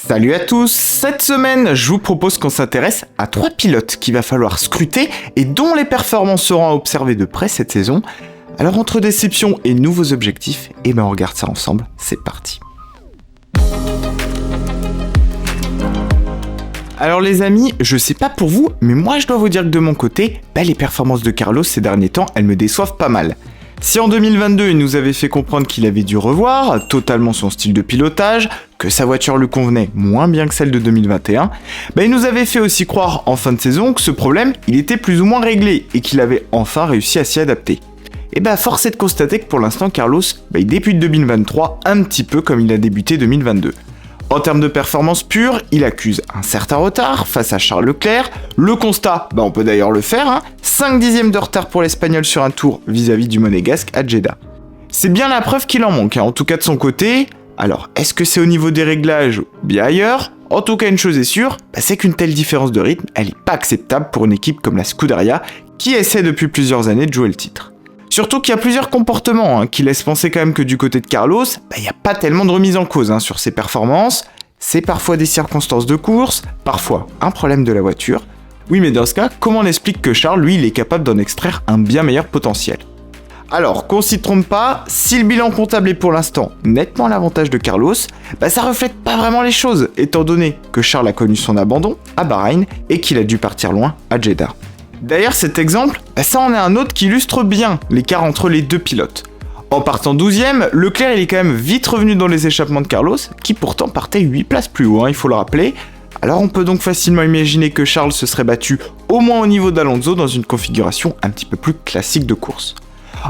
Salut à tous. Cette semaine, je vous propose qu'on s'intéresse à 3 pilotes qu'il va falloir scruter et dont les performances seront à observer de près cette saison. Alors entre déception et nouveaux objectifs, on regarde ça ensemble, c'est parti. Alors les amis, je sais pas pour vous, mais moi je dois vous dire que de mon côté, les performances de Carlos ces derniers temps, elles me déçoivent pas mal. Si en 2022 il nous avait fait comprendre qu'il avait dû revoir totalement son style de pilotage, que sa voiture lui convenait moins bien que celle de 2021, il nous avait fait aussi croire en fin de saison que ce problème, il était plus ou moins réglé et qu'il avait enfin réussi à s'y adapter. Et force est de constater que pour l'instant Carlos, il débute 2023 un petit peu comme il a débuté 2022. En termes de performance pure, il accuse un certain retard face à Charles Leclerc. Le constat, on peut d'ailleurs le faire, 5 dixièmes de retard pour l'Espagnol sur un tour vis-à-vis du Monégasque à Jeddah. C'est bien la preuve qu'il en manque, en tout cas de son côté. Alors, est-ce que c'est au niveau des réglages ou bien ailleurs ? En tout cas, une chose est sûre, c'est qu'une telle différence de rythme, elle n'est pas acceptable pour une équipe comme la Scuderia, qui essaie depuis plusieurs années de jouer le titre. Surtout qu'il y a plusieurs comportements qui laissent penser quand même que du côté de Carlos, il n'y a pas tellement de remise en cause sur ses performances. C'est parfois des circonstances de course, parfois un problème de la voiture. Oui, mais dans ce cas, comment on explique que Charles, lui, il est capable d'en extraire un bien meilleur potentiel ? Alors, qu'on s'y trompe pas, si le bilan comptable est pour l'instant nettement à l'avantage de Carlos, ça reflète pas vraiment les choses, étant donné que Charles a connu son abandon à Bahreïn et qu'il a dû partir loin à Jeddah. D'ailleurs, cet exemple, ça en est un autre qui illustre bien l'écart entre les deux pilotes. En partant 12ème, Leclerc il est quand même vite revenu dans les échappements de Carlos, qui pourtant partait 8 places plus haut, il faut le rappeler. Alors on peut donc facilement imaginer que Charles se serait battu au moins au niveau d'Alonso dans une configuration un petit peu plus classique de course.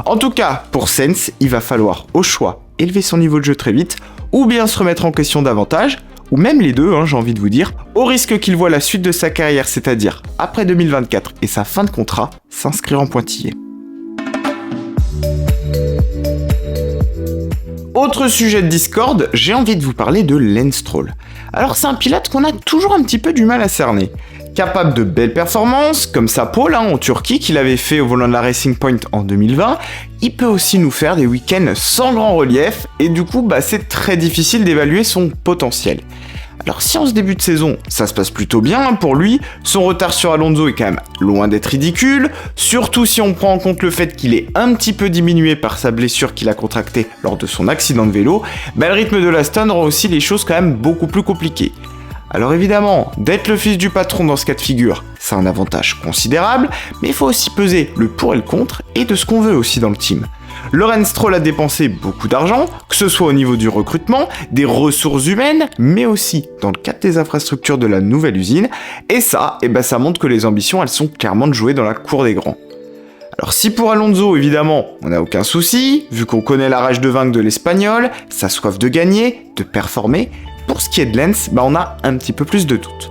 En tout cas, pour Sainz, il va falloir au choix élever son niveau de jeu très vite, ou bien se remettre en question davantage, ou même les deux, j'ai envie de vous dire, au risque qu'il voit la suite de sa carrière, c'est-à-dire après 2024 et sa fin de contrat, s'inscrire en pointillé. Autre sujet de discorde, j'ai envie de vous parler de Lance Stroll. Alors c'est un pilote qu'on a toujours un petit peu du mal à cerner. Capable de belles performances, comme sa pole en Turquie qu'il avait fait au volant de la Racing Point en 2020, il peut aussi nous faire des week-ends sans grand relief, et du coup c'est très difficile d'évaluer son potentiel. Alors si en ce début de saison, ça se passe plutôt bien pour lui, son retard sur Alonso est quand même loin d'être ridicule, surtout si on prend en compte le fait qu'il est un petit peu diminué par sa blessure qu'il a contractée lors de son accident de vélo, le rythme de l'Aston rend aussi les choses quand même beaucoup plus compliquées. Alors évidemment, d'être le fils du patron dans ce cas de figure, c'est un avantage considérable, mais il faut aussi peser le pour et le contre, et de ce qu'on veut aussi dans le team. Lance Stroll a dépensé beaucoup d'argent, que ce soit au niveau du recrutement, des ressources humaines, mais aussi dans le cadre des infrastructures de la nouvelle usine, et ça montre que les ambitions, elles sont clairement de jouer dans la cour des grands. Alors si pour Alonso, évidemment, on n'a aucun souci, vu qu'on connaît la rage de vaincre de l'Espagnol, sa soif de gagner, de performer, pour ce qui est de Lance, on a un petit peu plus de doutes.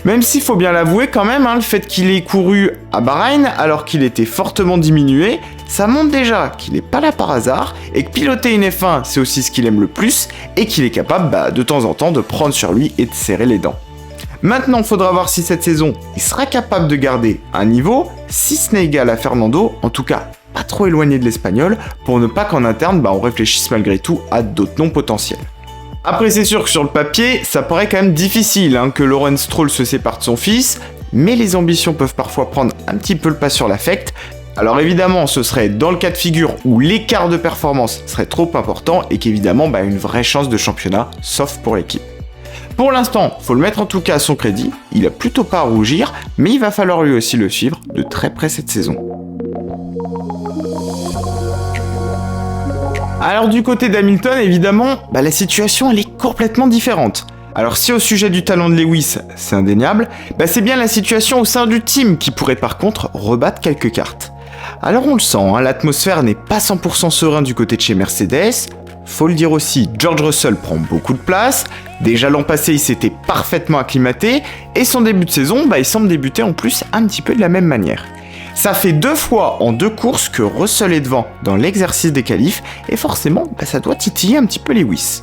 Même s'il faut bien l'avouer quand même, le fait qu'il ait couru à Bahreïn alors qu'il était fortement diminué, ça montre déjà qu'il n'est pas là par hasard et que piloter une F1 c'est aussi ce qu'il aime le plus et qu'il est capable de temps en temps de prendre sur lui et de serrer les dents. Maintenant, il faudra voir si cette saison, il sera capable de garder un niveau, si ce n'est égal à Fernando, en tout cas pas trop éloigné de l'Espagnol, pour ne pas qu'en interne on réfléchisse malgré tout à d'autres noms potentiels. Après c'est sûr que sur le papier, ça paraît quand même difficile que Lance Stroll se sépare de son fils, mais les ambitions peuvent parfois prendre un petit peu le pas sur l'affect. Alors évidemment, ce serait dans le cas de figure où l'écart de performance serait trop important et qu'évidemment une vraie chance de championnat, sauf pour l'équipe. Pour l'instant, faut le mettre en tout cas à son crédit, il a plutôt pas à rougir, mais il va falloir lui aussi le suivre de très près cette saison. Alors du côté d'Hamilton, évidemment, la situation elle est complètement différente. Alors si au sujet du talent de Lewis, c'est indéniable, c'est bien la situation au sein du team qui pourrait par contre rebattre quelques cartes. Alors on le sent, l'atmosphère n'est pas 100% serein du côté de chez Mercedes. Faut le dire aussi, George Russell prend beaucoup de place. Déjà l'an passé, il s'était parfaitement acclimaté, et son début de saison, il semble débuter en plus un petit peu de la même manière. Ça fait 2 fois en 2 courses que Russell est devant dans l'exercice des qualifs, et forcément, ça doit titiller un petit peu Lewis.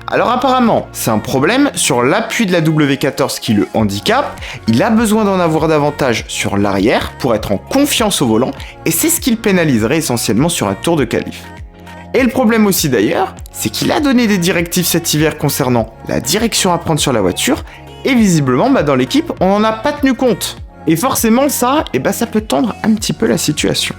Alors apparemment, c'est un problème sur l'appui de la W14 qui le handicape, il a besoin d'en avoir davantage sur l'arrière pour être en confiance au volant, et c'est ce qui le pénaliserait essentiellement sur un tour de qualif. Et le problème aussi d'ailleurs, c'est qu'il a donné des directives cet hiver concernant la direction à prendre sur la voiture, et visiblement dans l'équipe, on n'en a pas tenu compte. Et forcément ça peut tendre un petit peu la situation.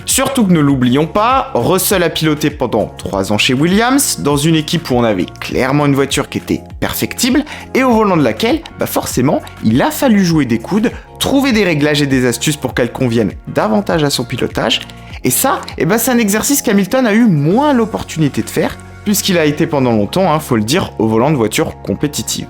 Surtout que ne l'oublions pas, Russell a piloté pendant 3 ans chez Williams, dans une équipe où on avait clairement une voiture qui était perfectible, et au volant de laquelle, forcément, il a fallu jouer des coudes, trouver des réglages et des astuces pour qu'elle convienne davantage à son pilotage, et ça, c'est un exercice qu'Hamilton a eu moins l'opportunité de faire, puisqu'il a été pendant longtemps, faut le dire, au volant de voitures compétitives.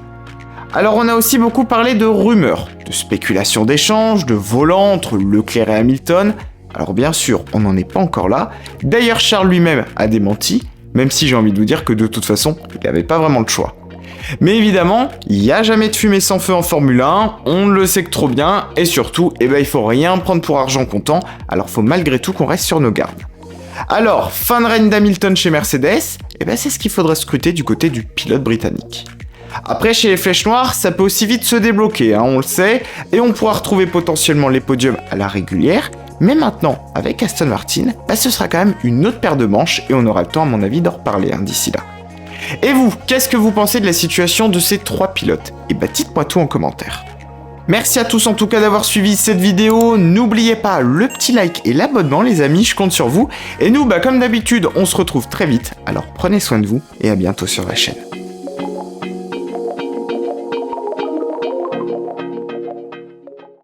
Alors on a aussi beaucoup parlé de rumeurs, de spéculations d'échanges, de volants entre Leclerc et Hamilton. Alors bien sûr, on n'en est pas encore là. D'ailleurs, Charles lui-même a démenti, même si j'ai envie de vous dire que de toute façon, il n'avait pas vraiment le choix. Mais évidemment, il n'y a jamais de fumée sans feu en Formule 1, on le sait que trop bien, et surtout, il faut rien prendre pour argent comptant, alors faut malgré tout qu'on reste sur nos gardes. Alors, fin de règne d'Hamilton chez Mercedes, c'est ce qu'il faudrait scruter du côté du pilote britannique. Après, chez les Flèches Noires, ça peut aussi vite se débloquer, on le sait, et on pourra retrouver potentiellement les podiums à la régulière, mais maintenant, avec Aston Martin, ce sera quand même une autre paire de manches, et on aura le temps à mon avis d'en reparler d'ici là. Et vous, qu'est-ce que vous pensez de la situation de ces 3 pilotes ? Dites-moi tout en commentaire. Merci à tous en tout cas d'avoir suivi cette vidéo, n'oubliez pas le petit like et l'abonnement les amis, je compte sur vous, et nous comme d'habitude on se retrouve très vite, alors prenez soin de vous et à bientôt sur la chaîne.